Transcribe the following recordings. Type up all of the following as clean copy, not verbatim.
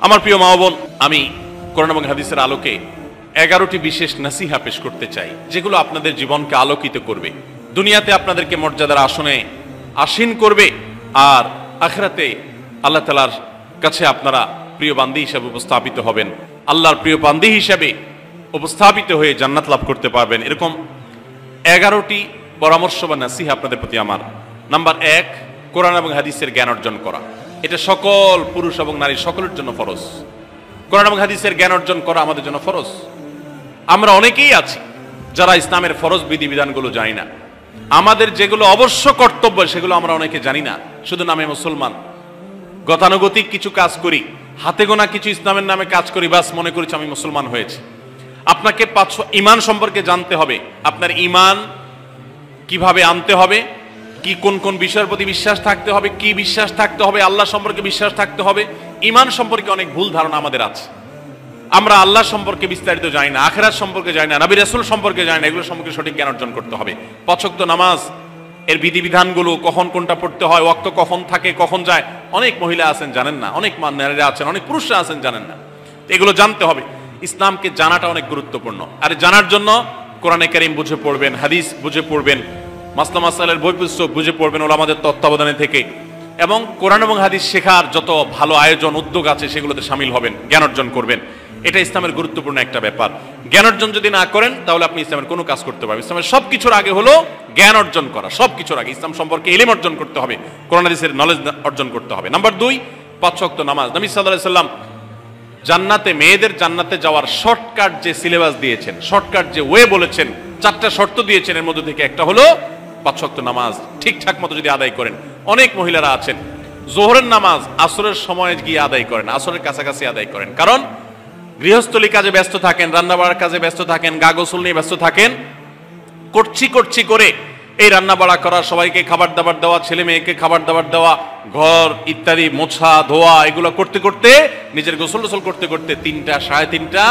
আমার প্রিয় মা বোন, আমি কোরআন এবং হাদিসের আলোকে 11টি বিশেষ নসিহা পেশ করতে চাই, যেগুলো আপনাদের জীবনকে আলোকিত করবে, দুনিয়াতে আপনাদেরকে মর্যাদার আসনে আসীন করবে, আর আখিরাতে আল্লাহ তাআলার কাছে আপনারা প্রিয় বান্দী হিসেবে উপস্থাপিত হবেন, আল্লাহর প্রিয় বান্দী হিসেবে উপস্থাপিত হয়ে জান্নাত লাভ করতে পারবেন। এরকম 11টি পরামর্শ বা নসিহা আপনাদের প্রতি আমার। নাম্বার 1, কোরআন এবং হাদিসের জ্ঞান অর্জন করা। এটা সকল পুরুষ এবং নারী সকলের জন্য ফরজ। কোরআন এবং হাদিসের জ্ঞান অর্জন করা আমাদের জন্য ফরজ। আমরা অনেকেই আছি যারা ইসলামের ফরজ বিধিবিধানগুলো জানি না। আমাদের যেগুলো অবশ্য কর্তব্য সেগুলো আমরা অনেকে জানি না, শুধু নামে মুসলমান। গতানুগতিক কিছু কাজ করি, হাতে গোনা কিছু ইসলামের নামে কাজ করি, বাস মনে করেছি আমি মুসলমান হয়েছি। আপনাকে ঈমান সম্পর্কে জানতে হবে। আপনার ঈমান কিভাবে আনতে হবে, কি কোন কোন বিষয়ের প্রতি বিশ্বাস থাকতে হবে, কি বিশ্বাস থাকতে হবে, আল্লাহ সম্পর্কে বিশ্বাস থাকতে হবে। ঈমান সম্পর্কে অনেক ভুল ধারণা আমাদের আছে। আমরা আল্লাহ সম্পর্কে বিস্তারিত জানি না, আখিরাত সম্পর্কে জানি না, নবী রাসূল সম্পর্কে জানি না। এগুলো সম্পর্কে সঠিক জ্ঞান অর্জন করতে হবে। 5 ওয়াক্ত নামাজ এর বিধিবিধানগুলো, কখন কোনটা পড়তে হয়, ওয়াক্ত কখন থাকে কখন যায়, অনেক মহিলা আছেন জানেন না, অনেক নারীরা আছেন, অনেক পুরুষরা আছেন জানেন না। এগুলো জানতে হবে। ইসলামকে জানাটা অনেক গুরুত্বপূর্ণ। আর জানার জন্য কোরআনে কারীম বুঝে পড়বেন, হাদিস বুঝে পড়বেন, মাসলা মাসাইলের বই পুস্তক বুঝে পড়বেন ওলামাদের তত্ত্বাবধানে থেকে, এবং কোরআন এবং হাদিস শেখার যত ভালো আয়োজন উদ্যোগ আছে সেগুলোতে শামিল হবেন, জ্ঞান অর্জন করবেন। এটা ইসলামের গুরুত্বপূর্ণ একটা ব্যাপার। জ্ঞান অর্জন যদি না করেন তাহলে আপনি ইসলামের কোনো কাজ করতে পারবেন। ইসলামের সবকিছুর আগে হলো জ্ঞান অর্জন করা। সবকিছুর আগে ইসলাম সম্পর্কে ইলম অর্জন করতে হবে, কোরআন হাদিসের নলেজ অর্জন করতে হবে। নাম্বার 2, 5 ওয়াক্ত নামাজ। নবী সাল্লাল্লাহু আলাইহি সাল্লাম জান্নাতে, মেয়েদের জান্নাতে যাওয়ার শর্টকাট যে সিলেবাস দিয়েছেন, শর্টকাট যে ওয়ে বলেছেন, 4টা শর্ত দিয়েছেন। এর মধ্যে থেকে একটা হলো 5 ওয়াক্ত নামাজ ঠিকঠাক মতো যদি আদায় করেন। অনেক মহিলারা আছেন যোহরের নামাজ আসরের সময় গিয়ে আদায় করেন, আসরের কাছাকাছি আদায় করেন, কারণ গৃহস্থলী কাজে ব্যস্ত থাকেন, রান্না বাড়ার কাজে ব্যস্ত থাকেন, গা গোসল নিয়ে ব্যস্ত থাকেন। করছি করে এই রান্না বাড়া করা, সবাইকে খাবার দাবার দেওয়া, ছেলে মেয়েকে খাবার দাবার দেওয়া, ঘর ইত্যাদি মোছা ধোয়া, এগুলো করতে করতে, নিজের গোসল টোসল করতে করতে 3টা 3:30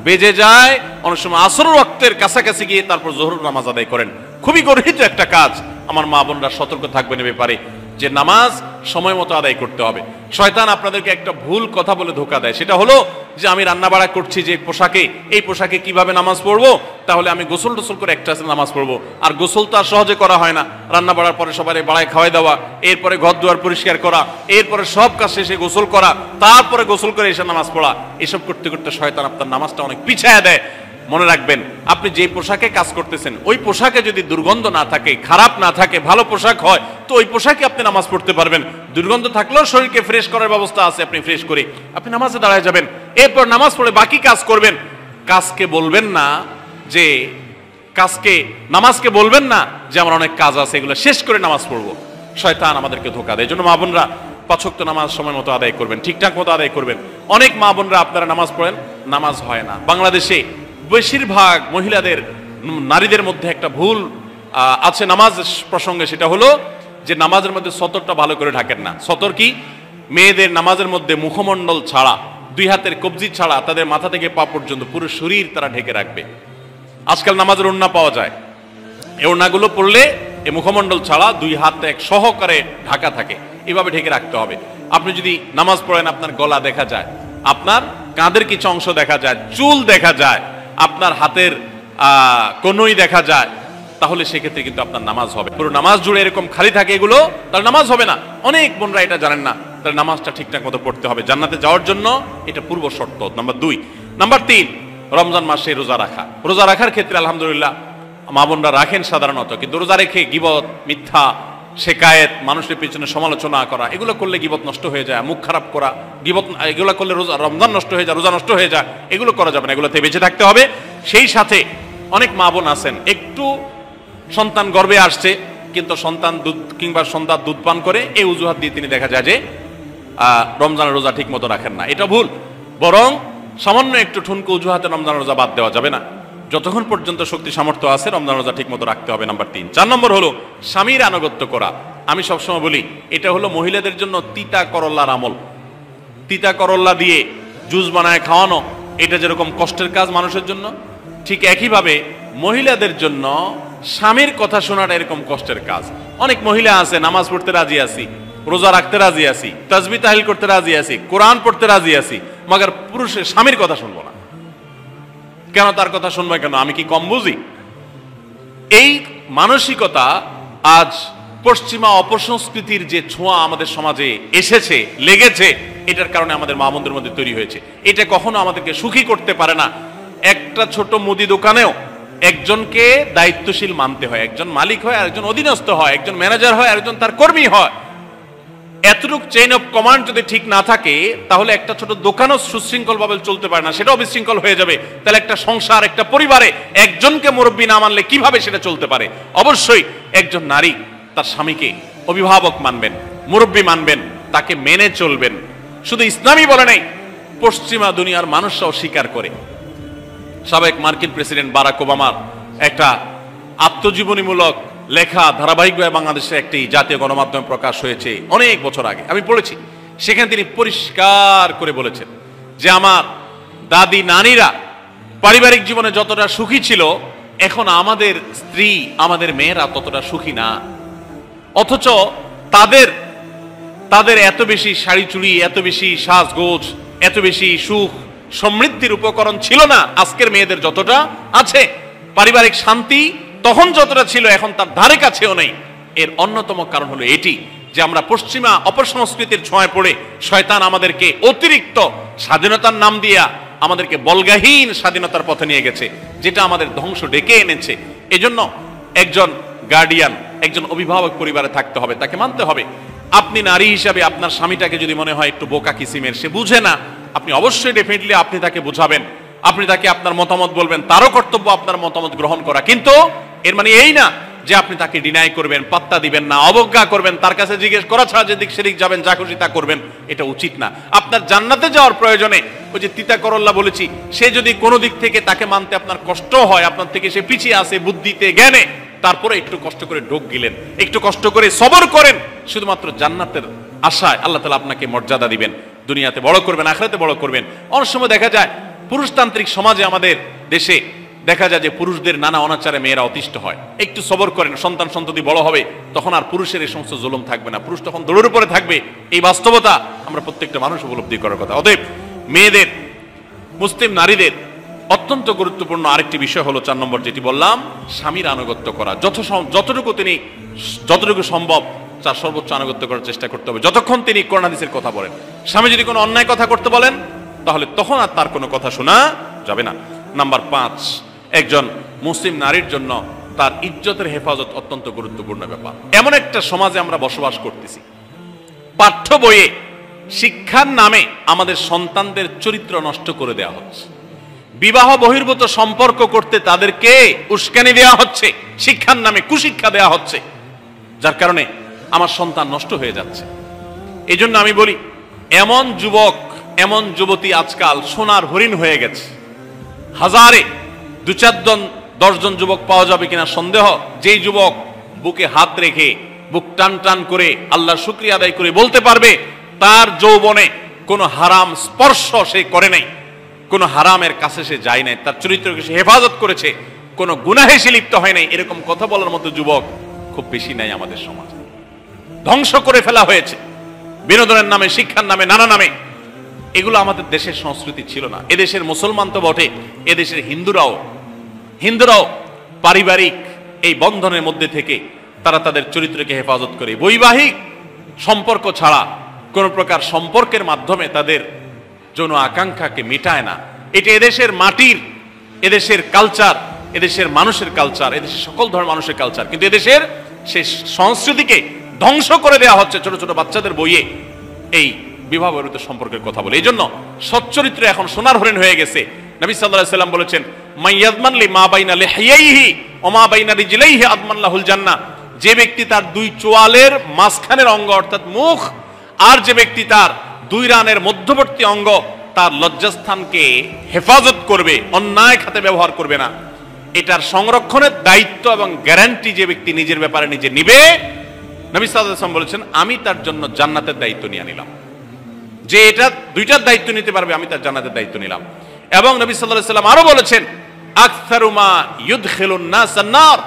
বেজে যায়। অনেক সময় আসরের ওয়াক্তের কাছাকাছি গিয়ে তারপর যোহরের নামাজ আদায় করেন। খুবই গর্হিত একটা কাজ। আমার মা বোনরা সতর্ক থাকবেন এ ব্যাপারে, যে নামাজ সময় মতো আদায় করতে হবে। শয়তান আপনাদেরকে একটা ভুল কথা বলে ধোঁকা দেয়, সেটা হলো যে আমি রান্না বাড়া করছি যে পোশাকে, এই পোশাকে কিভাবে নামাজ পড়বো, তাহলে আমি গোসল টোসল করে একটা নামাজ পড়বো। আর গোসল তো আর সহজে করা হয় না। রান্না বাড়ার পরে সবাই বাড়ায় খাওয়াই দেওয়া, এরপরে ঘর দুয়ার পরিষ্কার করা, এরপরে সব কাজ শেষে গোসল করা, তারপরে গোসল করে এসে নামাজ পড়া, এসব করতে করতে শয়তান আপনার নামাজটা অনেক পিছায়া দেয়। মনে রাখবেন, আপনি যে পোশাকে কাজ করতেছেন ওই পোশাকে যদি দুর্গন্ধ না থাকে, খারাপ না থাকে, ভালো পোশাক হয়, তো ওই পোশাকে আপনি নামাজ পড়তে পারবেন। দুর্গন্ধ থাকলেও শরীরকে ফ্রেশ করার ব্যবস্থা আছে, আপনি ফ্রেশ করে আপনি নামাজে দাঁড়ায় যাবেন। এরপর নামাজ পড়ে বাকি কাজ করবেন। কাজকে বলবেন না যে নামাজকে বলবেন না যে আমার অনেক কাজ আছে, এগুলো শেষ করে নামাজ পড়বো। শয়তান আমাদেরকে ধোঁকা দেয়। এই জন্য মা বোনরা 5 ওয়াক্ত নামাজ সময় মতো আদায় করবেন, ঠিকঠাক মতো আদায় করবেন। অনেক মা বোনরা আপনারা নামাজ পড়েন, নামাজ হয় না। বাংলাদেশে বেশিরভাগ মহিলাদের, নারীদের মধ্যে একটা ভুল আছে নামাজ প্রসঙ্গে, সেটা হলো যে নামাজের মধ্যে সতরটা ভালো করে ঢাকেন না। সতর কি? মেয়েদের নামাজের মধ্যে মুখমণ্ডল ছাড়া, 2 হাতের কবজি ছাড়া তাদের মাথা থেকে পা পর্যন্ত পুরো শরীর তারা ঢেকে রাখবে। আজকাল নামাজের ওড়না পাওয়া যায়, এই ওড়নাগুলো পরলে এই মুখমণ্ডল ছাড়া 2 হাত এক সহকারে ঢাকা থাকে, এভাবে ঢেকে রাখতে হবে। আপনি যদি নামাজ পড়েন, আপনার গলা দেখা যায়, আপনার কাঁধের কিছু অংশ দেখা যায়, চুল দেখা যায়, আপনার হাতের কনুই দেখা যায়, তাহলে সেক্ষেত্রে কিন্তু আপনার নামাজ হবে। পুরো নামাজ জুড়ে এরকম খালি থাকে এগুলো, তাহলে নামাজ হবে না। অনেক বোনরা এটা জানেন না, তাহলে নামাজটা ঠিকঠাক মতো পড়তে হবে। জান্নাতে যাওয়ার জন্য এটা পূর্ব শর্ত। নাম্বার 2। নাম্বার 3, রমজান মাসে রোজা রাখা। রোজা রাখার ক্ষেত্রে আলহামদুলিল্লাহ মা বোনরা রাখেন সাধারণত, কিন্তু রোজা রেখে গীবত, মিথ্যা, শেকায়েত, মানুষের পিছনে সমালোচনা করা, এগুলো করলে গীবত নষ্ট হয়ে যায়। মুখ খারাপ করা, গীবত, এগুলো করলে রমজান নষ্ট হয়ে যায়, রোজা নষ্ট হয়ে যায়। এগুলো করা যাবে না, এগুলোতে বেঁচে থাকতে হবে। সেই সাথে অনেক মা বোন আছেন, একটু সন্তান গর্ভে আসছে, কিন্তু সন্তান দুধ কিংবা সন্তান দুধ পান করে, এই অজুহাত দিয়ে তিনি দেখা যায় যে রমজানের রোজা ঠিক মতো রাখেন না। এটা ভুল। বরং সামান্য একটু ঠুনকো অজুহাতে রমজানের রোজা বাদ দেওয়া যাবে না। যতক্ষণ পর্যন্ত শক্তি সামর্থ্য আছে রমজান রোজা ঠিক মতো রাখতে হবে। নাম্বার 3। 4 নম্বর হলো স্বামীর আনুগত্য করা। আমি সবসময় বলি, এটা হলো মহিলাদের জন্য তিতা করল্লার আমল। তিতা করল্লা দিয়ে জুস বানায় খাওয়ানো, এটা যেরকম কষ্টের কাজ মানুষের জন্য, ঠিক একইভাবে মহিলাদের জন্য স্বামীর কথা শোনাটা এরকম কষ্টের কাজ। অনেক মহিলা আছে নামাজ পড়তে রাজি আছি, রোজা রাখতে রাজি আছি, তাসবিহ তাহলিল করতে রাজি আছি, কোরআন পড়তে রাজি আছি, মগর পুরুষের স্বামীর কথা শুনবো না। কেন তার কথা শুনবো কেন? আমি কি কম বুঝি? এই মানসিকতা আজ পশ্চিমা অপসংস্কৃতির যে ছোঁয়া আমাদের সমাজে এসেছে, লেগেছে, এটার কারণে আমাদের মা বোনদের মধ্যে তৈরি হয়েছে। এটা কখনো আমাদেরকে সুখী করতে পারে না। একটা ছোট মুদি দোকানেও একজনকে দায়িত্বশীল মানতে হয়, একজন মালিক হয়, আরেকজন অধীনস্থ হয়, একজন ম্যানেজার হয়, আরেকজন তার কর্মী হয়। এতটুক চেইন অফ কমান্ড যদি ঠিক না থাকে, তাহলে একটা ছোট দোকানও সুশৃঙ্খল ভাবে চলতে পারে না, সেটাও বিশৃঙ্খল হয়ে যাবে। তাহলে একটা সংসার, একটা পরিবারে একজনকে মুরব্বী না মানলে কিভাবে সেটা চলতে পারে? অবশ্যই একজন নারী তার স্বামীকে অভিভাবক মানবেন, মুরব্বী মানবেন, তাকে মেনে চলবেন। শুধু ইসলামই বলে নাই, পশ্চিমা দুনিয়ার মানুষরাও স্বীকার করে। সাবেক মার্কিন প্রেসিডেন্ট বারাক ওবামার একটা আত্মজীবনীমূলক লেখা ধারাবাহিকভাবে বাংলাদেশে একটি জাতীয় গণমাধ্যমে প্রকাশ হয়েছে অনেক বছর আগে, আমি পড়েছি। সেখানে তিনি পরিষ্কার করে বলেছেন যে আমার দাদি নানীরা পারিবারিক জীবনে যতটা সুখী ছিল, এখন আমাদের স্ত্রী, আমাদের মেয়েরা ততটা সুখী না। অথচ তাদের এত বেশি শাড়ি চুড়ি, এত বেশি সাজগোজ, এত বেশি সুখ সমৃদ্ধির উপকরণ ছিল না আজকের মেয়েদের যতটা আছে। পারিবারিক শান্তি তখন যতটা ছিল, এখন তার ধারে কাছেও নেই। এর অন্যতম কারণ হলো এটি যে আমরা পশ্চিমা অপসংস্কৃতির ছোঁয়ায় পড়ে শয়তান আমাদেরকে অতিরিক্ত স্বাধীনতার নাম দিয়া আমাদেরকে বলগাহীন স্বাধীনতার পথে নিয়ে গেছে, যেটা আমাদের ধ্বংস ডেকে এনেছে। এজন্য একজন গার্ডিয়ান, একজন অভিভাবক পরিবারে থাকতে হবে, তাকে মানতে হবে। আপনি নারী হিসাবে আপনার স্বামীটাকে যদি মনে হয় একটু বোকা কিসিমের, সে বুঝে না, আপনি অবশ্যই ডেফিনেটলি আপনি তাকে বুঝাবেন, আপনি তাকে আপনার মতামত বলবেন, তারও কর্তব্য আপনার মতামত গ্রহণ করা। কিন্তু এর মানে এই না যে আপনি তাকে ডিনাই করবেন, পাত্তা দিবেন না, অবজ্ঞা করবেন, তার কাছে জিজ্ঞেস করা ছাড়া যেদিক সেদিক যাবেন, যা খুশি তা করবেন, এটা উচিত না। আপনার জান্নাতে যাওয়ার প্রয়োজনে ওই যে তিতা করল্লা বলেছি, সে যদি কোনো দিক থেকে তাকে মানতে আপনার কষ্ট হয়, আপনার থেকে সে পিছিয়ে আসে বুদ্ধিতে জ্ঞানে, তারপরে একটু কষ্ট করে ঢোক গিলেন, একটু কষ্ট করে সবর করেন, শুধুমাত্র জান্নাতের আশায় আল্লাহ তাআলা আপনাকে মর্যাদা দিবেন, দুনিয়াতে বড় করবেন, আখিরাতে বড় করবেন। অনেক সময় দেখা যায় পুরুষতান্ত্রিক সমাজে আমাদের দেশে দেখা যায় যে পুরুষদের নানা অনাচারে মেয়েরা অতিষ্ঠ হয়। একটু সবর করেন, সন্তান সন্ততি বড় হবে, তখন আর পুরুষের এই সমস্ত জুলুম থাকবে না, পুরুষ তখন দৌড়ের উপরে থাকবে। এই বাস্তবতা আমরা প্রত্যেকটা মানুষ উপলব্ধি করার কথা। অতএব মেয়েদের, মুসলিম নারীদের অত্যন্ত গুরুত্বপূর্ণ আরেকটি বিষয় হলো 4 নম্বর যেটি বললাম, স্বামীর আনুগত্য করা। যতটুকু সম্ভব তার সর্বোচ্চ আনুগত্য করার চেষ্টা করতে হবে, যতক্ষণ তিনি কোরআন হাদিসের কথা বলেন। স্বামী যদি কোনো অন্যায় কথা করতে বলেন, তাহলে তখন আর তার কোনো কথা শোনা যাবে না। নাম্বার 5, একজন মুসলিম নারীর জন্য তার ইজ্জতের হেফাজত অত্যন্ত গুরুত্বপূর্ণ ব্যাপার। এমন একটা সমাজে আমরা বসবাস করতেছি, পাঠ্য বইয়ে শিক্ষার নামে আমাদের সন্তানদের চরিত্র নষ্ট করে দেওয়া হচ্ছে, বিবাহ বহির্ভূত সম্পর্ক করতে তাদেরকে উস্কানি দেওয়া হচ্ছে, শিক্ষার নামে কুশিক্ষা দেওয়া হচ্ছে, যার কারণে আমার সন্তান নষ্ট হয়ে যাচ্ছে। এই জন্য আমি বলি, এমন যুবক, এমন যুবতী আজকাল সোনার হরিণ হয়ে গেছে। হাজারে 2-4-10 জন যুবক পাওয়া যাবে কিনা সন্দেহ, যেই যুবক বুকে হাত রেখে বুক টান টান করে আল্লাহর শুকরিয়া আদায় করে বলতে পারবে তার যৌবনে কোনো হারাম স্পর্শ সে করে নাই, কোনো হারামের কাছে সে যায় নাই, তার চরিত্রকে সে হেফাজত করেছে, কোনো গুনাহে সে লিপ্ত হয় নাই, এরকম কথা বলার মতো যুবক খুব বেশি নাই আমাদের সমাজে। ধ্বংস করে ফেলা হয়েছে বিনোদনের নামে, শিক্ষার নামে, নানা নামে। এগুলো আমাদের দেশের সংস্কৃতি ছিল না। এদেশের মুসলমান তো বটে, এদেশের হিন্দুরাও পারিবারিক এই বন্ধনের মধ্যে থেকে তারা তাদের চরিত্রকে হেফাজত করে, বৈবাহিক সম্পর্ক ছাড়া কোন প্রকার সম্পর্কের মাধ্যমে তাদের যৌন আকাঙ্ক্ষাকে মেটায় না। এটা এদেশের মাটির, এদেশের কালচার, এদেশের মানুষের কালচার, এদেশের সকল ধরনের মানুষের কালচার, কিন্তু এদেশের সেই সংস্কৃতিকে ধ্বংস করে দেওয়া হচ্ছে ছোট ছোট বাচ্চাদের বইয়ে এই বিবাহ বহির্ভূত সম্পর্কের কথা বলে। এই জন্য সচ্চরিত্র এখন সোনার হরিণ হয়ে গেছে। নবী সাল্লাল্লাহু আলাইহি সাল্লাম বলেছেন, মাইয়াজমান লি মা বাইনা লিহিয়াইহি ওয়া মা বাইনা রিজলাইহি আদমান লাহুল জান্নাহ। যে ব্যক্তি তার 2 চোয়ালের মাঝখানের অঙ্গ অর্থাৎ মুখ, আর যে ব্যক্তি তার 2 রানের মধ্যবর্তী অঙ্গ, তার লজ্জাস্থানকে হেফাজত করবে, অন্যায় খাতে ব্যবহার করবে না, এটার সংরক্ষণের দায়িত্ব এবং গ্যারান্টি যে ব্যক্তি নিজের ব্যাপারে নিজে নিবে, নবী সাল্লাল্লাহু আলাইহি ওয়াসাল্লাম বলেছেন, আমি তার জন্য জান্নাতের দায়িত্ব নিয়ে নিলাম। যে এটা 2টার দায়িত্ব নিতে পারবে, আমি তার জান্নাতের দায়িত্ব নিলাম। এবং নবী সাল্লাল্লাহু আলাইহি ওয়াসাল্লাম আরো বলেছেন, আকসারু মা ইউদখিলুন নাস আন-নার,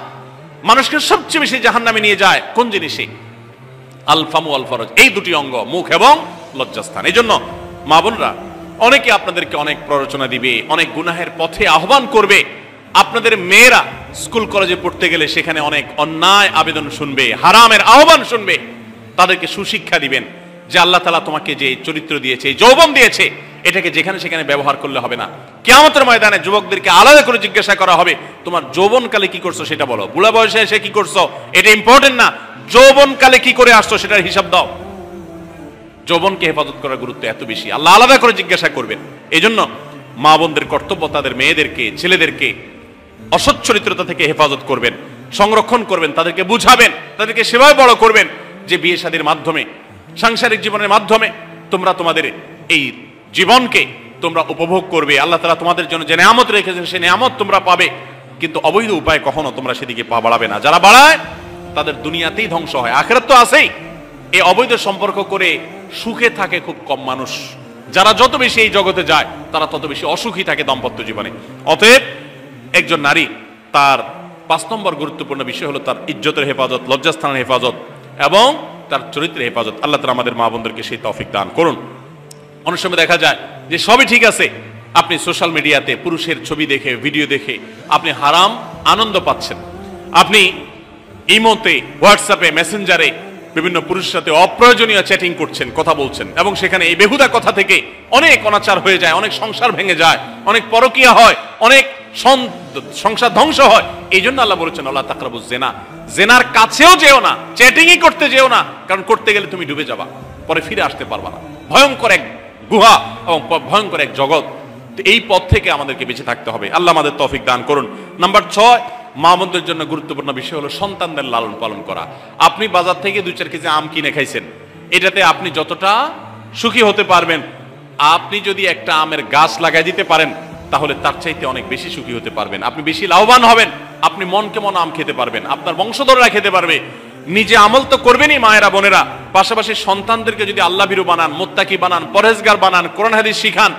মানুষকে সবচেয়ে বেশি জাহান্নামে নিয়ে যায় কোন জিনিসে? আল ফামু আল ফরজ, এই দুটি অঙ্গ, মুখ এবং লজ্জাস্থান। এই জন্য মা বোনরা, অনেকে আপনাদেরকে অনেক প্ররোচনা দিবে, অনেক গুনাহের পথে আহ্বান করবে। আপনাদের মেয়েরা স্কুল কলেজে পড়তে গেলে সেখানে অনেক অন্যায় আবেদন শুনবে, হারামের আহ্বান শুনবে। তাদেরকে সুশিক্ষা দিবেন যে আল্লাহ তাআলা তোমাকে যে চরিত্র দিয়েছে, যৌবন দিয়েছে, এটাকে যেখানে সেখানে ব্যবহার করলে হবে না। কিয়ামতের ময়দানে যুবকদেরকে আলাদা করে জিজ্ঞাসা করা হবে, তোমার যৌবনকালে কি করছো সেটা বলো, বুড়া বয়সে এসে কি করছো এটা ইম্পর্টেন্ট না, যৌবনকালে কি করে আসছো সেটার হিসাব দাও। যৌবনকে হেফাজত করার গুরুত্ব এত বেশি, আল্লাহ আলাদা করে জিজ্ঞাসা করবেন। এই জন্য মা বোনদের কর্তব্য তাদের মেয়েদেরকে, ছেলেদেরকে অসৎ চরিত্রতা থেকে হেফাজত করবেন, সংরক্ষণ করবেন, তাদেরকে বুঝাবেন, তাদেরকে সেভাবে বড় করবেন যে বিয়ে শাদীর মাধ্যমে, সাংসারিক জীবনের মাধ্যমে তোমরা তোমাদের এই জীবনকে তোমরা উপভোগ করবে। আল্লাহ তাআলা তোমাদের জন্য যে নিয়ামত রেখেছেন সেই নিয়ামত তোমরা পাবে, কিন্তু অবৈধ উপায়ে কখনো তোমরা সেদিকে পা বাড়াবে না। যারা বাড়ায় তাদের দুনিয়াতেই ধ্বংস হয়, আখিরাত তো আছেই। এই অবৈধ সম্পর্ক করে সুখে থাকে খুব কম মানুষ। যারা যত বেশি এই জগতে যায় তারা তত বেশি অসুখী থাকে দাম্পত্য জীবনে। অতএব একজন নারী, তার 5 নম্বর গুরুত্বপূর্ণ বিষয় হলো তার ইজ্জতের হেফাজত, লজ্জাস্থানের হেফাজত এবং তার চরিত্রের হেফাজত। আল্লাহ তাআলা আমাদের মা বোনদেরকে সেই তৌফিক দান করুন। অনেক সময় দেখা যায় যে সবই ঠিক আছে, আপনি সোশ্যাল মিডিয়াতে পুরুষের ছবি দেখে, ভিডিও দেখে আপনি হারাম আনন্দ পাচ্ছেন। আপনি ইমোতে, হোয়াটসঅ্যাপে, মেসেঞ্জারে বিভিন্ন পুরুষের সাথে অপ্রয়োজনীয় চ্যাটিং করছেন, কথা বলছেন, এবং সেখানে এই বেহুদা কথা থেকে অনেক অনাচার হয়ে যায়, অনেক সংসার ভেঙে যায়, অনেক পরকীয়া হয়, অনেক সংসার ধ্বংস হয়। এই জন্য আল্লাহ বলেছেন আল্লাহ তাকরাবুজ জিনা, জেনার কাছেও যেও না, চ্যাটিংই করতে যেও না, কারণ করতে গেলে তুমি ডুবে যাবা, পরে ফিরে আসতে পারবা না। ভয়ঙ্কর এক গুহা এবং ভয়ঙ্কর এক জগৎ। এই পথ থেকে আমাদেরকে বেঁচে থাকতে হবে। আল্লাহ আমাদের তৌফিক দান করুন। নাম্বার 6, মা বোনদের জন্য গুরুত্বপূর্ণ বিষয় হলো সন্তানদের লালন পালন করা। আপনি বাজার থেকে 2-4 কেজি আম কিনে খাইছেন, এটাতে আপনি যতটা সুখী হতে পারবেন, আপনি যদি একটা আমের গাছ লাগাই দিতে পারেন তাহলে তার চাইতে অনেক বেশি সুখী হতে পারবেন, আপনি বেশি লাভবান হবেন, আপনি মনকে মন আম খেতে পারবেন, আপনার বংশধররা খেতে পারবে। নিজে আমল তো করবেনই মায়েরা, বোনেরা, পাশাপাশি সন্তানদেরকে যদি আল্লাহ ভীরু বানান, মুত্তাকি বানান, পরহেজগার বানান, কোরআন হাদিস শিখান,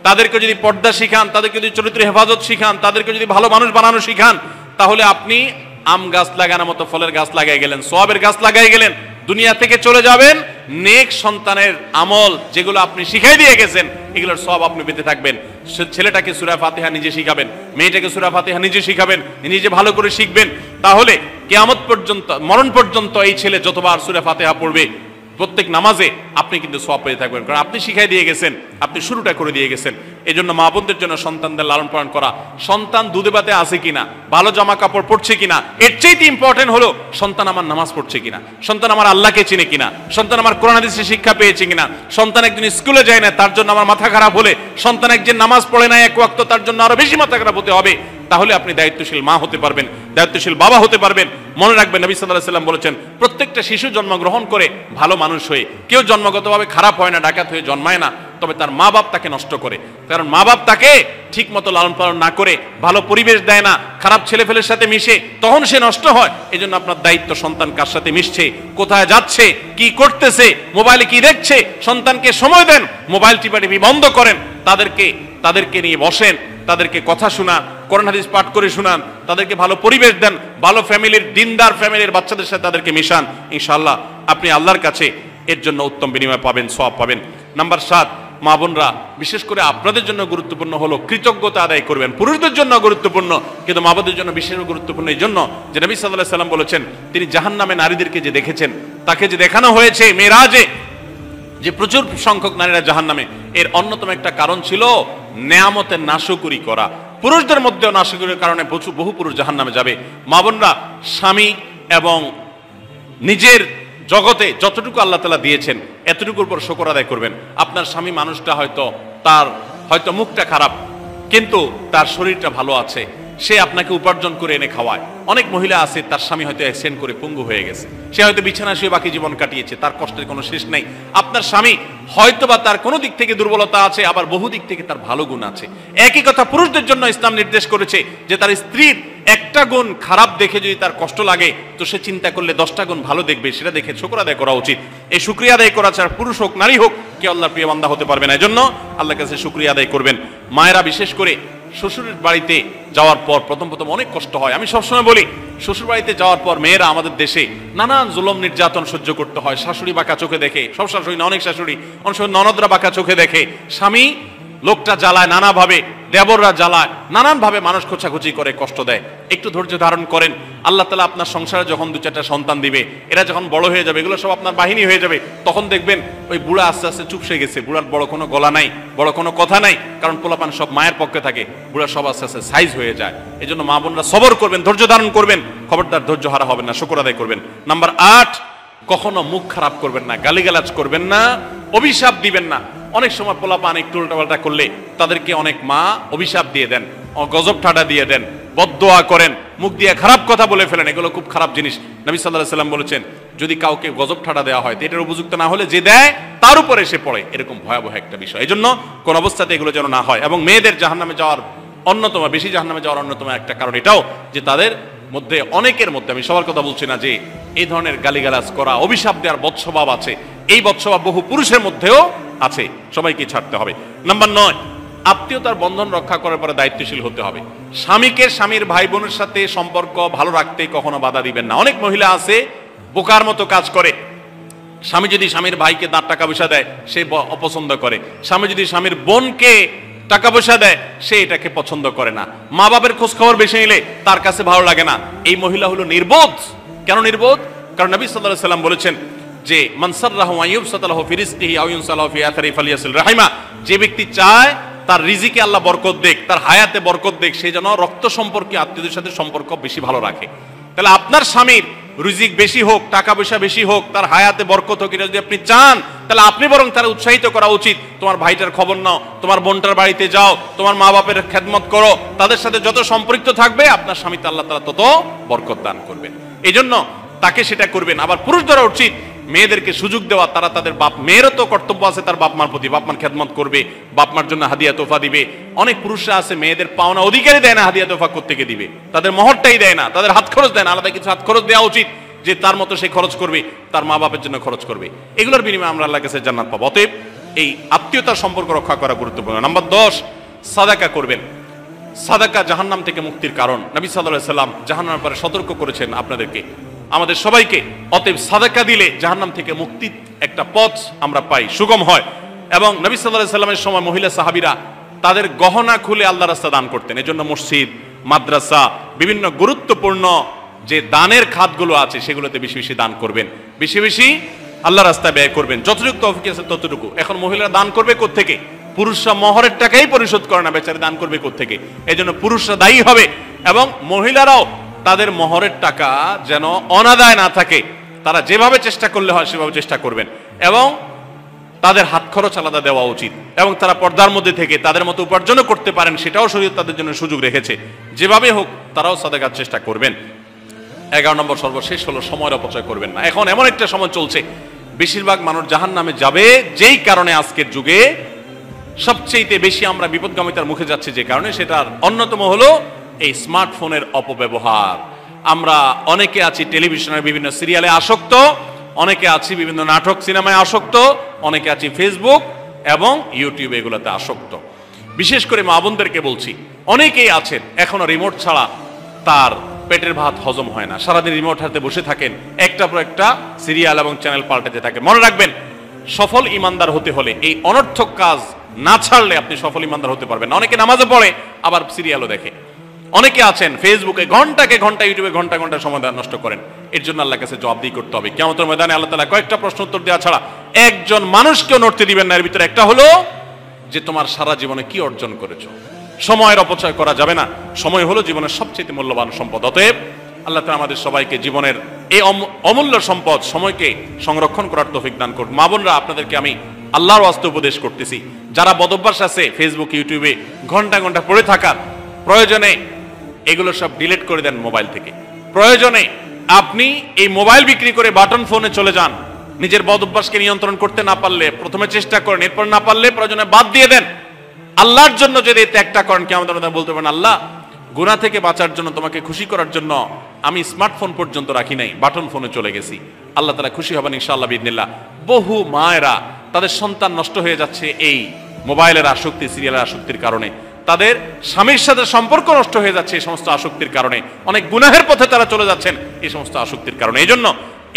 তাদেরকে যদি পর্দা শিখান, তাদেরকে যদি চরিত্রের হেফাজত শিখান, তাদেরকে যদি ভালো মানুষ বানানো শিখান, তাহলে আপনি আম গাছ লাগানোর মতো ফলের গাছ লাগাই গেলেন, সওয়াবের গাছ লাগাই গেলেন, দুনিয়া থেকে চলে যাবেন। নেক সন্তানের আমল যেগুলো আপনি শিখাই দিয়ে গেছেন, এগুলোর সওয়াব আপনি পেতে থাকবেন। ছেলেটাকে সূরা ফাতিহা নিজে শিখাবেন, মেয়েটাকে সূরা ফাতিহা নিজে শিখাবেন, নিজে ভালো করে শিখবেন। তাহলে কিয়ামত পর্যন্ত, মরণ পর্যন্ত এই ছেলে যতবার সূরা ফাতিহা পড়বে প্রত্যেক নামাজে আপনি কিন্তু সওয়াব পেতে থাকবেন, কারণ আপনি শিখাই দিয়ে গেছেন, আপনি শুরুটা করে দিয়ে গেছেন। এই জন্য মা বোনদের জন্য সন্তানদের লালন পালন করা, সন্তান দুধে ভাতে আছে কিনা, ভালো জামা কাপড় পরছে কিনা, এর চাইতে ইম্পর্টেন্ট হলো সন্তান আমার নামাজ পড়ছে কিনা, সন্তান আমার আল্লাহকে চিনে কিনা, সন্তান আমার কোরআন হাদিসের শিক্ষা পেয়েছে কিনা। সন্তান একদিন স্কুলে যায় না, তার জন্য আমার মাথা খারাপ হলে, সন্তান একদিন নামাজ পড়ে না এক ওয়াক্ত, তার জন্য আরো বেশি মাথা খারাপ হতে হবে। তাহলে আপনি দায়িত্বশীল মা হতে পারবেন, দায়িত্বশীল বাবা হতে পারবেন। মনে রাখবেন নবী সাল্লাল্লাহু আলাইহি ওয়াসাল্লাম বলেছেন, প্রত্যেকটা শিশু জন্মগ্রহণ করে ভালো মানুষ হয়ে, কেউ জন্মগতভাবে খারাপ হয় না, ডাকাত হয়ে জন্মায় না, তবে তার মা বাপ তাকে নষ্ট করে। কারণ মা বাপ তাকে ঠিক মতো লালন পালন না করে, ভালো পরিবেশ দেয় না, খারাপ ছেলেফেলের সাথে মিশে, তখন সে নষ্ট হয়। এই জন্য আপনার দায়িত্ব সন্তান কার সাথে মিশছে, কোথায় যাচ্ছে, কি করতেছে, মোবাইলে কি দেখছে, সন্তানকে সময় দেন, মোবাইল টিপাটিপি বন্ধ করেন, তাদেরকে নিয়ে বসেন, তাদেরকে কথা শোনান, কোরআন হাদিস পাঠ করে শোনান, তাদেরকে ভালো পরিবেশ দেন, ভালো ফ্যামিলির, দিনদার ফ্যামিলির বাচ্চাদের সাথে তাদেরকে মিশান। ইনশাআল্লাহ আপনি আল্লাহর কাছে এর জন্য উত্তম বিনিময় পাবেন, সওয়াব পাবেন। নাম্বার 7, মা বোনরা, বিশেষ করে আপনাদের জন্য গুরুত্বপূর্ণ হলো কৃতজ্ঞতা আদায় করবেন। পুরুষদের জন্য গুরুত্বপূর্ণ, কিন্তু মা বোনদের জন্য বিশেষ গুরুত্বপূর্ণ এই জন্য যে নবী সাল্লাল্লাহু আলাইহি ওয়াসাল্লাম বলেছেন, তিনি জাহান্নামে নারীদেরকে যে দেখেছেন, তাকে যে দেখানো হয়েছে মেরাজে, যে প্রচুর সংখ্যক নারীরা জাহান্নামে, এর অন্যতম একটা কারণ ছিল নেয়ামতের নাশকরি করা। পুরুষদের মধ্যেও নাশকরির কারণে বহু পুরুষ জাহান্নামে যাবে। মা বোনরা, স্বামী এবং নিজের জগতে যতটুকু আল্লাহ তাআলা দিয়েছেন এতটুকুর উপর শুকর আদায় করবেন। আপনার স্বামী মানুষটা হয়তো মুখটা খারাপ, কিন্তু তার শরীরটা ভালো আছে, সে আপনাকে উপার্জন করে এনে খাওয়ায়। অনেক মহিলা আছে, তার স্বামী হয়তো অ্যাক্সিডেন্ট করে পঙ্গু হয়ে গেছে, সে হয়তো বিছানা শুয়ে বাকি জীবন কাটিয়েছে, তার কষ্টের কোনো শেষ নাই। আপনার স্বামী হয়তো বা তার কোনো দিক থেকে দুর্বলতা আছে, আবার বহু দিক থেকে তার ভালো গুণ আছে। একই কথা পুরুষদের জন্য ইসলাম নির্দেশ করেছে যে তার স্ত্রীর একটা গুণ খারাপ দেখে যদি তার কষ্ট লাগে, তো সে চিন্তা করলে 10টা গুণ ভালো দেখবে, সেটা দেখে শুকর আদায় করা উচিত। এই শুকরিয়া আদায় করা ছাড়া পুরুষ হোক নারী হোক কেউ আল্লাহর প্রিয় বান্দা হতে পারবে না। এজন্য আল্লাহর কাছে শুকরিয়া আদায় করবেন। মায়েরা বিশেষ করে শ্বশুরের বাড়িতে যাওয়ার পর প্রথম প্রথম অনেক কষ্ট হয়। আমি সবসময় বলি, শ্বশুর বাড়িতে যাওয়ার পর মেয়েরা আমাদের দেশে নানান জুলুম নির্যাতন সহ্য করতে হয়। শাশুড়ি বাঁকা চোখে দেখে, সব শাশুড়ি না, অনেক শাশুড়ি, অনেক সময় ননদরা বাঁকা চোখে দেখে, স্বামী লোকটা জ্বালায় নানাভাবে, দেবররা জ্বালায় নানানভাবে, মানুষ খোঁচাখুচি করে, কষ্ট দেয়। একটু ধৈর্য ধারণ করেন, আল্লাহ তাআলা আপনার সংসারে যখন 2-4টা সন্তান দিবে, এরা যখন বড় হয়ে যাবে, এগুলো সব আপনার বাহিনী হয়ে যাবে, তখন দেখবেন ওই বুড়া আস্তে আস্তে চুপসে গেছে, বুড়ার বড় কোনো গলা নাই, বড় কোনো কথা নাই, কারণ পোলাপান সব মায়ের পক্ষে থাকে, বুড়া সব আস্তে আস্তে সাইজ হয়ে যায়। এই জন্য মা বোনরা সবর করবেন, ধৈর্য ধারণ করবেন, খবরদার ধৈর্য হারা হবেন না, শুকর আদায় করবেন। নাম্বার 8, কখনো মুখ খারাপ করবেন না, গালিগালাজ করবেন না, অভিশাপ দিবেন না। অনেক সময় পোলাপান একটু উল্টাপাল্টা করলে তাদেরকে অনেক মা অভিশাপ দিয়ে দেন, গজব ঠাডা দিয়ে দেন, বদদোয়া করেন, মুখ দিয়ে খারাপ কথা বলে ফেলেন। এগুলো খুব খারাপ জিনিস। নবী সাল্লাল্লাহু আলাইহি ওয়াসাল্লাম বলেছেন, যদি কাউকে গজব ঠাডা দেওয়া হয়, এটার উপযুক্ত না হলে যে দেয় তার উপরে এসে পড়ে, এরকম ভয়াবহ একটা বিষয়। এই জন্য কোন অবস্থাতে এগুলো যেন না হয়। এবং মেয়েদের জাহান্নামে যাওয়ার অন্যতম, বেশি জাহান্নামে যাওয়ার অন্যতম একটা কারণ এটাও যে তাদের মধ্যে, অনেকের মধ্যে, আমি সবার কথা বলছি না, যে এই ধরনের গালিগালাজ করা, অভিশাপ দেওয়ার বদস্বভাব আছে। এই বদস্বভাব বহু পুরুষের মধ্যেও আছে, সবাইকে ছাড়তে হবে। নাম্বার 9, আত্মীয়তার বন্ধন রক্ষা করার পরে দায়িত্বশীল হতে হবে। স্বামীকে স্বামীর ভাই বোনের সাথে সম্পর্ক ভালো রাখতে কখনো বাধা দিবেন না। অনেক মহিলা আছে বোকার মতো কাজ করে। স্বামী যদি স্বামীর ভাইকে টাকা পয়সা দেয়, সে অপছন্দ করে। স্বামী যদি স্বামীর বোনকে টাকা পয়সা দেয়, সে এটাকে পছন্দ করে না। মা বাবার খোঁজ খবর বেশি নিলে তার কাছে ভালো লাগে না। এই মহিলা হলো নির্বোধ। কেন নির্বোধ? কারণ নবী সাল্লাল্লাহু আলাইহি ওয়াসাল্লাম বলেছেন যে মান সাররাহু আন ইউবসাতা লাহু ফি রিজকিহি আও ইউনসালাহু ফি আথরি ফালিয়াসিল রাহিমা, যে ব্যক্তি চায় তার রিজিকে আল্লাহ বরকত দেখ, তার হায়াতে বরকত দেখ, সে যেন রক্ত সম্পর্কে, আত্মীয়দের সাথে সম্পর্ক বেশি ভালো রাখে। তাহলে আপনার স্বামীর রিজিক বেশি হোক, টাকা পয়সা বেশি হোক, তার হায়াতে বরকত হোক, এটা যদি আপনি চান, তাহলে আপনি বরং তারা উৎসাহিত করা উচিত। তোমার ভাইটার খবর নাও, তোমার বোনটার বাড়িতে যাও, তোমার মা বাপের খেদমত করো, তাদের সাথে যত সম্পৃক্ত থাকবে আপনার স্বামীতে আল্লাহ তাআলা তত বরকত দান করবেন। এই জন্য তাকে সেটা করবেন। আবার পুরুষদেরও উচিত মেয়েদেরকে সুযোগ দেওয়া। তারা তাদের বাপ, মেয়েরও তো কর্তব্য আছে তার বাপ মার প্রতি, বাপ মার খেদমত করবে, বাপ মার জন্য হাদিয়া তোফা দিবে। অনেক পুরুষরা আছে মেয়েদের পাওনা অধিকারই দেয় না, হাদিয়া তোফা কোত্থেকে দিবে, তাদের মহরটাই দেয় না, তাদের হাত খরচ দেয় না। আলাদা কিছু হাত খরচ দেওয়া উচিত, যে তার মতো সে খরচ করবে, তার মা বাপের জন্য খরচ করবে। এগুলোর বিনিময়ে আমরা আল্লাহর কাছে জান্নাত পাবো। অতএব এই আত্মীয়তার সম্পর্ক রক্ষা করা গুরুত্বপূর্ণ। নাম্বার 10, সাদাকা করবেন। সাদাকা জাহান্নাম থেকে মুক্তির কারণ। নবী সাল্লাল্লাহু আলাইহি ওয়াসাল্লাম জাহান্নামের ব্যাপারে সতর্ক করেছেন আপনাদেরকে, আমাদের সবাইকে। অতএব সাদাকা দিলে জাহান্নাম থেকে মুক্তির একটা পথ আমরা পাই, সুগম হয়। এবং নবী সাল্লাল্লাহু আলাইহি ওয়াসাল্লামের সময় মহিলা সাহাবীরা তাদের গহনা খুলে আল্লাহর রাস্তায় দান করতেন। এজন্য মসজিদ, মাদ্রাসা, বিভিন্ন গুরুত্বপূর্ণ যে দানের খাতগুলো আছে সেগুলোতে বেশি বেশি দান করবেন, বেশি বেশি আল্লাহর রাস্তায় ব্যয় করবেন, যতটুকু তৌফিক আছে ততটুকু। এখন মহিলারা দান করবে কোত্থেকে? পুরুষরা মহরের টাকাই পরিশোধ করে না, বেচারে দান করবে কোত্থেকে? এই জন্য পুরুষরা দায়ী হবে। এবং মহিলারাও তাদের মহরের টাকা যেন অনাদায় না থাকে, তারা যেভাবে চেষ্টা করলে হয় সেভাবে চেষ্টা করবেন। এবং তাদের হাত খরচ আলাদা দেওয়া উচিত, এবং তারা পর্দার মধ্যে থেকে তাদের মতো উপার্জনও করতে পারেন, সেটাও শরীয়ত তাদের জন্য সুযোগ রেখেছে। যেভাবে হোক তারাও সাদাকার চেষ্টা করবেন। 11 নম্বর সর্বশেষ হলো সময়ের অপচয় করবেন না। এখন এমন একটা সময় চলছে, বেশিরভাগ মানুষ জাহান্নামে যাবে যেই কারণে, আজকের যুগে সবচেয়ে বেশি আমরা বিপদগামিতার মুখে যাচ্ছি যে কারণে, সেটার অন্যতম হলো এই স্মার্টফোনের অপব্যবহার। আমরা অনেকে আছি টেলিভিশনের বিভিন্ন সিরিয়ালে আসক্ত, অনেকে আছি বিভিন্ন নাটক সিনেমায় আসক্ত, অনেকে আছি ফেসবুক এবং ইউটিউব এগুলোতে আসক্ত। বিশেষ করে মা বোনদেরকে বলছি, অনেকেই আছেন এখনো রিমোট ছাড়া তার পেটের ভাত হজম হয় না, সারাদিন রিমোট হাতে বসে থাকেন, একটা পর একটা সিরিয়াল এবং চ্যানেল পাল্টাতে থাকেন। মনে রাখবেন, সফল ইমানদার হতে হলে এই অনর্থক কাজ না ছাড়লে আপনি সফল ইমানদার হতে পারবেন না। অনেকে নামাজে পড়ে আবার সিরিয়ালও দেখে, অনেকে আছেন ফেসবুকে ঘন্টাকে ঘন্টা, ইউটিউবে ঘন্টা ঘন্টা সময় নষ্ট করেন। এর জন্য আল্লাহর কাছে জবাবদিহি করতে হবে। কিয়ামতের ময়দানে আল্লাহ তাআলা কয়েকটা প্রশ্ন উত্তর দেওয়া ছাড়া একজন মানুষকেও নড়তে দিবেন না। এর ভিতরে একটা হলো যে তোমার সারা জীবনে কি অর্জন করেছো। সময়ের অপচয় করা যাবে না। সময় হলো জীবনের সবচেয়ে মূল্যবান সম্পদ। অতএব আল্লাহ তাআলা আমাদের সবাইকে জীবনের এই অমূল্য সম্পদ সময়কে সংরক্ষণ করার তৌফিক দান করুন। মা বোনরা, আপনাদেরকে আমি আল্লাহর ওয়াস্তে উপদেশ করতেছি, যারা বদভ্যাস আছে ফেসবুক ইউটিউবে ঘন্টা ঘন্টা পড়ে থাকার, প্রয়োজনে এগুলো সব ডিলিট করে দেন মোবাইল থেকে। প্রয়োজনে আপনি এই মোবাইল বিক্রি করে বাটন ফোনে চলে যান। নিজের বদভ্যাসকে নিয়ন্ত্রণ করতে না পারলে প্রথমে চেষ্টা করেন, এরপর না পারলে প্রয়োজনে বাদ দিয়ে দেন। আল্লাহর জন্য যদি এই ত্যাগটা করেন, কিয়ামতের ময়দানে বলতে পারেন, আল্লাহ গুনাহ থেকে বাঁচার জন্য, তোমাকে খুশি করার জন্য আমি স্মার্টফোন পর্যন্ত রাখি নাই, বাটন ফোনে চলে গেছি। আল্লাহ তাআলা খুশি হবেন ইনশাআল্লাহ বিইذنিল্লাহ। বহু মায়েরা তাদের সন্তান নষ্ট হয়ে যাচ্ছে এই মোবাইলের আসক্তি, সিরিয়ালের আসক্তির কারণে। তাদের স্বামীর সাথে সম্পর্ক নষ্ট হয়ে যাচ্ছে এই সমস্ত আসক্তির কারণে, অনেক গুনাহের পথে তারা চলে যাচ্ছেন এই সমস্ত আসক্তির কারণে। এই জন্য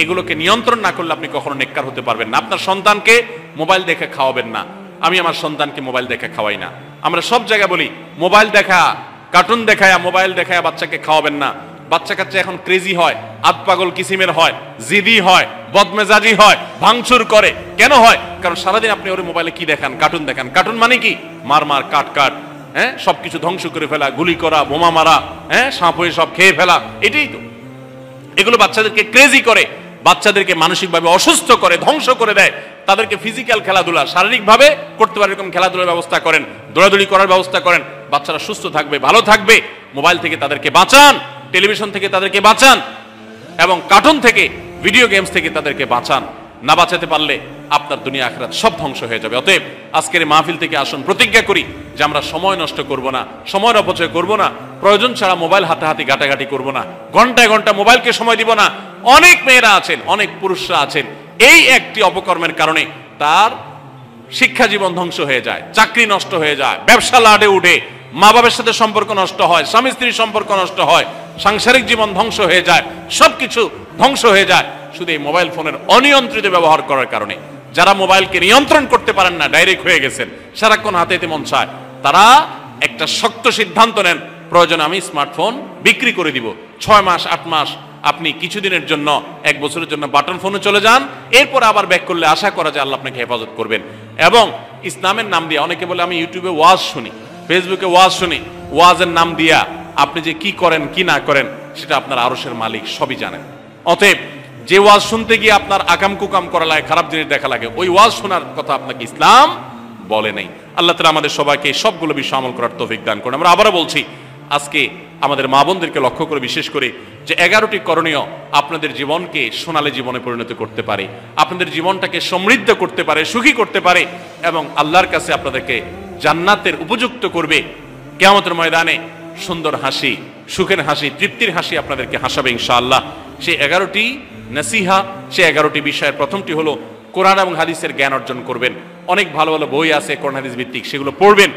এগুলোকে নিয়ন্ত্রণ না করলে আপনি কখনো নেককার হতে পারবেন না। আপনার সন্তানকে মোবাইল দেখে খাওয়াবেন না। আমি আমার সন্তানকে মোবাইল দেখে খাওয়াই না। আমরা সব জায়গায় বলি মোবাইল দেখা, কার্টুন দেখায়, মোবাইল দেখায় বাচ্চাকে খাওয়াবেন না। বাচ্চা কাচ্চা এখন ক্রেজি হয়, আতপাগল কিসিমের হয়, জিদি হয়, বদমেজাজি হয়, ভাঙচুর করে। কেন হয়? কারণ সারাদিন আপনি ওর মোবাইলে কি দেখান? কার্টুন দেখান। কার্টুন মানে কি? মার মার, কাট কাট, হ্যাঁ, সবকিছু ধ্বংস করে ফেলা, গুলি করা, বোমা মারা, হ্যাঁ, সাপ হয়ে সব খেয়ে ফেলা, এটাই তো। এগুলো বাচ্চাদেরকে ক্রেজি করে, বাচ্চাদেরকে মানসিকভাবে অসুস্থ করে, ধ্বংস করে দেয়। তাদেরকে ফিজিক্যাল খেলাধুলা, শারীরিকভাবে করতে পারে এরকম খেলাধুলার ব্যবস্থা করেন, দৌড়াদৌড়ি করার ব্যবস্থা করেন। বাচ্চারা সুস্থ থাকবে, ভালো থাকবে। মোবাইল থেকে তাদেরকে বাঁচান, টেলিভিশন থেকে তাদেরকে বাঁচান, এবং কার্টুন থেকে, ভিডিও গেমস থেকে তাদেরকে বাঁচান। না বাঁচাতে পারলে আপনার দুনিয়া আখিরাত সব ধ্বংস হয়ে যাবে। অতএব আজকের এই মাহফিল থেকে আসুন, প্রতিজ্ঞা করি যে আমরা সময় নষ্ট করব না, সময়ের অপচয় করব না, প্রয়োজন ছাড়া মোবাইল হাতাহাতি ঘাটাঘাটি করব না, ঘন্টায় ঘন্টা মোবাইলকে সময় দিব না। অনেক মেয়েরা আছেন, অনেক পুরুষরা আছেন, এই একটি অপকর্মের কারণে তার শিক্ষা জীবন ধ্বংস হয়ে যায়, চাকরি নষ্ট হয়ে যায়, ব্যবসা লাডে উঠে, মা বাবার সাথে সম্পর্ক নষ্ট হয়, স্বামী স্ত্রীর সম্পর্ক নষ্ট হয়, সাংসারিক জীবন ধ্বংস হয়ে যায়, সবকিছু ধ্বংস হয়ে যায় শুধু এই মোবাইল ফোনের অনিয়ন্ত্রিত ব্যবহার করার কারণে। যারা মোবাইলকে নিয়ন্ত্রণ করতে পারেন না, ডাইরেক্ট হয়ে গেছেন, সারাক্ষণ হাতে মন চায়, তারা একটা শক্ত সিদ্ধান্ত নেন, প্রয়োজনে আমি স্মার্টফোন বিক্রি করে দিব। 6 মাস 8 মাস আপনি কিছুদিনের জন্য, 1 বছরের জন্য বাটন ফোনে চলে যান, এরপর আবার ব্যাক করলে আশা করা যায় আল্লাহ আপনাকে হেফাজত করবেন। এবং ইসলামের নাম দিয়ে, অনেকে বলে আমি ইউটিউবে ওয়াজ শুনি, ফেসবুকে ওয়াজ শুনি, ওয়াজের নাম দিয়া আপনি যে কি করেন কি না করেন সেটা আপনার আরশের মালিক সবই জানেন। অতএব যে ওয়াজ শুনতে গিয়ে আপনার আকাম কুকাম করা লাগে, খারাপ জিনিস দেখা লাগে, ওই ওয়াজ শোনার কথা আপনাকে ইসলাম বলে নাই। আল্লাহ তাআলা আমাদের সবাইকে সবগুলো বিষয় আমল করার তৌফিক দান করুন। আমরা আবারও বলছি, আজকে আমাদের মা বোনদেরকে লক্ষ্য করে বিশেষ করে যে 11টি করণীয় আপনাদের জীবনকে সোনালী জীবনে পরিণত করতে পারে, আপনাদের জীবনটাকে সমৃদ্ধ করতে পারে, সুখী করতে পারে, এবং আল্লাহর কাছে আপনাদেরকে জান্নাতের উপযুক্ত করবে। কিয়ামতের ময়দানে সুন্দর হাসি, সুখের হাসি, তৃপ্তির হাসি আপনাদেরকে হাসাবে ইনশাআল্লাহ। সেই 11টি নসিহা, সেই 11টি বিষয়ের প্রথমটি হলো কোরআন এবং হাদিসের জ্ঞান অর্জন করবেন। অনেক ভালো ভালো বই আছে কোরআন হাদিস ভিত্তিক, সেগুলো পড়বেন।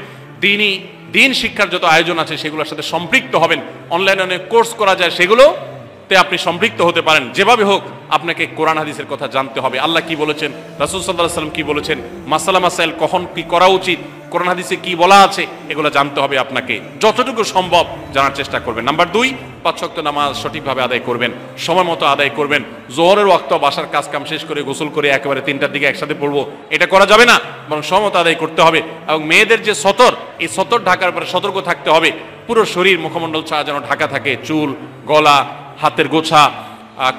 দিন শিক্ষার যত আয়োজন আছে সেগুলোর সাথে সম্পৃক্ত হবেন। অনলাইনে অনেক কোর্স করা যায়, সেগুলোতে আপনি সম্পৃক্ত হতে পারেন। যেভাবে হোক আপনাকে কোরআন হাদিসের কথা জানতে হবে। আল্লাহ কি বলেছেন, রাসূল সাল্লাল্লাহু আলাইহি ওয়াসাল্লাম কি বলেছেন, মাসালা মাসাইল কখন কি করা উচিত, কোরআন হাদিসে কি বলা আছে, এগুলো জানতে হবে আপনাকে। যতটুকু সম্ভব জানার চেষ্টা করবেন। নাম্বার 2, 5 ওয়াক্ত নামাজ সঠিকভাবে আদায় করবেন, সময় মতো আদায় করবেন। জোহরের ওয়াক্ত বাসার কাজ কাম শেষ করে গোসল করে একেবারে 3টার দিকে একসাথে পড়বো, এটা করা যাবে না, বরং সময় মতো আদায় করতে হবে। এবং মেয়েদের যে সতর, এই সতর ঢাকার পরে সতর্ক থাকতে হবে। পুরো শরীর, মুখমণ্ডল ছাড়া যেন ঢাকা থাকে, চুল, গলা, হাতের গোছা,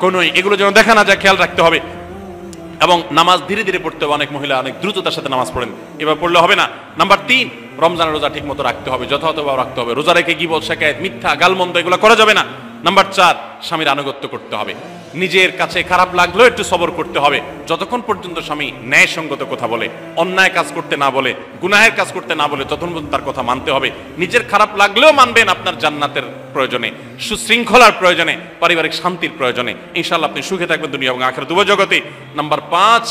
কনুই, এগুলো যেন দেখা না যায়, খেয়াল রাখতে হবে। এবং নামাজ ধীরে ধীরে পড়তে হবে। অনেক মহিলা অনেক দ্রুততার সাথে নামাজ পড়েন, এবার পড়লে হবে না। নাম্বার 3, রমজানের রোজা ঠিক মতো রাখতে হবে, যথাযথভাবে রাখতে হবে। রোজা রেখে গীবত, শিকায়েত, মিথ্যা, গালমন্দ এগুলো করা যাবে না। নাম্বার 4, স্বামীর আনুগত্য করতে হবে। নিজের কাছে খারাপ লাগলেও একটু সবর করতে হবে, যতক্ষণ পর্যন্ত স্বামী ন্যায়সঙ্গত কথা বলে, অন্যায় কাজ করতে না বলে, গুনাহের কাজ করতে না বলে, ততক্ষণ পর্যন্ত তার কথা মানতে হবে। নিজের খারাপ লাগলেও মানবেন, আপনার জান্নাতের প্রয়োজনে, সুশৃঙ্খলার প্রয়োজনে, পারিবারিক শান্তির প্রয়োজনে। ইনশাআল্লাহ আপনি সুখে থাকবেন দুনিয়া এবং আখিরাত উভয় জগতে। নাম্বার 5,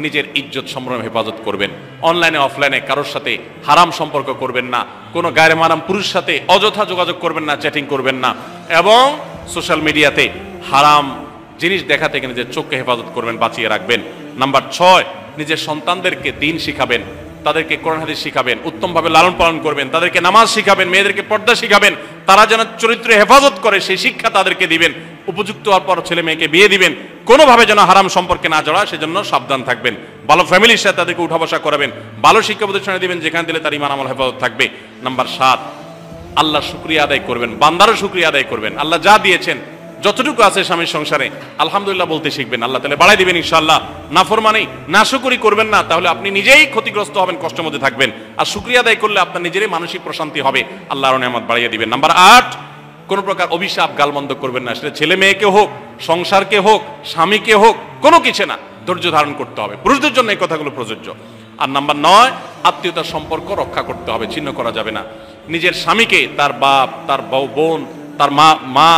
নিজের ইজ্জত সম্ভ্রম হেফাজত করবেন। অনলাইনে অফলাইনে কারোর সাথে হারাম সম্পর্ক করবেন না, কোনো গায়রে মারাম পুরুষ সাথে অযথা যোগাযোগ করবেন না, চ্যাটিং করবেন না, এবং সোশ্যাল মিডিয়াতে হারাম জিনিস দেখা থেকে নিজের চোখকে হেফাজত করবেন, বাঁচিয়ে রাখবেন। নাম্বার 6, নিজের সন্তানদেরকে দিন শিখাবেন, তাদেরকে কোরআন হাদিস শিখাবেন, উত্তমভাবে লালন পালন করবেন, তাদেরকে নামাজ শিখাবেন, মেয়েদেরকে পর্দা শিখাবেন, তারা যেন চরিত্রে হেফাজত করে সেই শিক্ষা তাদেরকে দিবেন। উপযুক্ত হওয়ার পর ছেলে মেয়েকে বিয়ে দিবেন, কোনোভাবে যেন হারাম সম্পর্কে না জড়ায় সেজন্য সাবধান থাকবেন। ভালো ফ্যামিলির সাথে তাদেরকে উঠা বসা করাবেন, ভালো শিক্ষা প্রতিষ্ঠানে দিবেন যেখানে দিলে তার ঈমান আমল হেফাজত থাকবে। নাম্বার 7, আল্লাহর শুকরিয়া আদায় করবেন, বান্দারও শুকরিয়া আদায় করবেন। আল্লাহ যা দিয়েছেন, যতটুকু আছে স্বামীর সংসারে, আলহামদুলিল্লাহ বলতে শিখবেন, আল্লাহ তাআলা বাড়াই দিবেন ইনশাআল্লাহ। নাফরমানি, নাশুকরি করবেন না, তাহলে আপনি নিজেই ক্ষতিগ্রস্ত হবেন, কষ্টের মধ্যে থাকবেন। আর শুকরিয়া আদায় করলে আপনার নিজেরই মানসিক প্রশান্তি হবে, আল্লাহ আরো নেয়ামত বাড়িয়ে দিবেন। নাম্বার 8, কোনো প্রকার অভিশাপ গালমন্দ করবেন না, সেটা ছেলে মেয়েকে হোক, সংসারকে হোক, স্বামীকে হোক, কোনো কিছু না, ধৈর্য ধারণ করতে হবে। পুরুষদের জন্য এই কথাগুলো প্রযোজ্য। আর নাম্বার 9, আত্মীয়তার সম্পর্ক রক্ষা করতে হবে, ছিন্ন করা যাবে না। নিজের স্বামীকে তার বাপ, তার বোন, তার মা,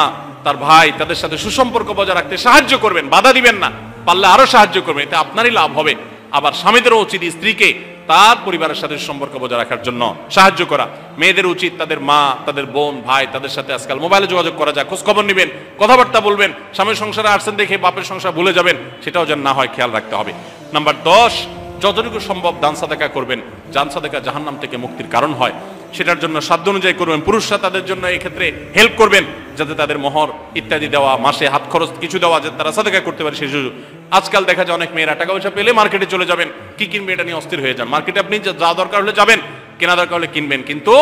তার ভাই, তাদের সাথে সুসম্পর্ক বজায় রাখতে সাহায্য করবেন, বাধা দিবেন না, পারলে আরো সাহায্য করবেন, এতে আপনারই লাভ হবে। আবার স্বামীদেরও উচিত স্ত্রীকে তার পরিবারের সাথে সম্পর্ক বজায় রাখার জন্য সাহায্য করা। মেয়েদের উচিত তাদের মা, তাদের বোন, ভাই, তাদের সাথে আজকাল মোবাইলে যোগাযোগ করা যায়, খোঁজ খবর নেবেন, কথাবার্তা বলবেন। স্বামীর সংসারে আসছেন দেখে বাপের সংসার ভুলে যাবেন, সেটাও যেন না হয় খেয়াল রাখতে হবে। নাম্বার 10, যতটুকু সম্ভব দান সাদাকা করবেন। দান সাদাকা জাহান্নাম থেকে মুক্তির কারণ হয়, সেটার জন্য সাধ্য অনুযায়ী করবেন। পুরুষরা তাদের জন্য এই ক্ষেত্রে হেল্প করবেন, যাতে তাদের মোহর ইত্যাদি দেওয়া, মাসে হাত খরচ কিছু দেওয়া, যাতে তারা সাদাকা করতে পারে সেই সুযোগ। আজকাল দেখা যায় অনেক মেয়েরা টাকা পয়সা পেলে মার্কেটে চলে যাবেন, কি কিনবে এটা নিয়ে অস্থির হয়ে যান। মার্কেটে আপনি যা দরকার হলে যাবেন, কেনা দরকার হলে কিনবেন, কিন্তু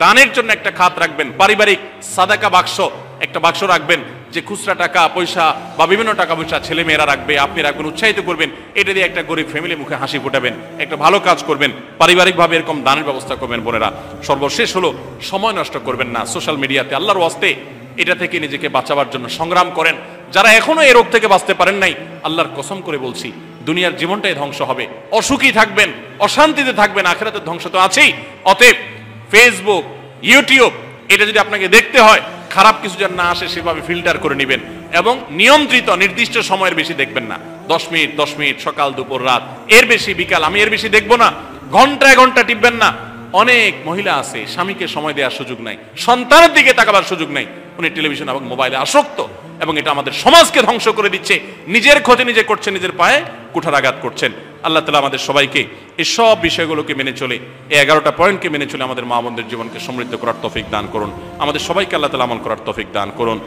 দানের জন্য একটা খাত রাখবেন। পারিবারিক সাদাকা বাক্স, একটা বাক্স রাখবেন, যে খুচরা টাকা পয়সা বা বিভিন্ন টাকা পয়সা ছেলে মেয়েরা রাখবে, আপনি রাখবেন, উৎসাহিত করবেন। এটা দিয়ে একটা গরিব ফ্যামিলি মুখে হাসি ফোটাবেন, একটা ভালো কাজ করবেন, পারিবারিকভাবে এরকম দানের ব্যবস্থা করবেন। বোনেরা, সর্বশেষ হলো সময় নষ্ট করবেন না সোশ্যাল মিডিয়াতে। আল্লাহর ওয়াস্তে এটা থেকে নিজেকে বাঁচাবার জন্য সংগ্রাম করেন। যারা এখনো এই রোগ থেকে বাঁচতে পারেন নাই, আল্লাহর কসম করে বলছি, দুনিয়ার জীবনটাই ধ্বংস হবে, অসুখী থাকবেন, অশান্তিতে থাকবেন, আখিরাতের ধ্বংস তো আছেই। অতএব ফেসবুক, ইউটিউব, এটা যদি আপনাকে দেখতে হয়, খারাপ কিছু যেন না আসে সেভাবে ফিল্টার করে নেবেন, এবং নিয়ন্ত্রিত নির্দিষ্ট সময়ের বেশি দেখবেন না। 10 মিনিট 10 মিনিট, সকাল দুপুর রাত, এর বেশি বিকাল, আমি এর বেশি দেখবো না। ঘন্টায় ঘন্টা টিপবেন না। অনেক মহিলা আছে, স্বামীকে সময় দেওয়ার সুযোগ নাই, সন্তানের দিকে তাকাবার সুযোগ নাই, উনি টেলিভিশন এবং মোবাইলে আসক্ত, এবং এটা আমাদের সমাজকে ধ্বংস করে দিচ্ছে। নিজের ক্ষতি নিজে করছেন, নিজের পায়ে কুঠারাঘাত করছেন। আল্লাহ তাআলা আমাদের সবাইকে এই সব বিষয়গুলোকে মেনে চলে, এই 11টা পয়েন্টকে মেনে চলে আমাদের মা বোনদের জীবনকে সমৃদ্ধ করার তৌফিক দান করুন। আমাদের সবাইকে আল্লাহ তাআলা আমল করার তৌফিক দান করুন।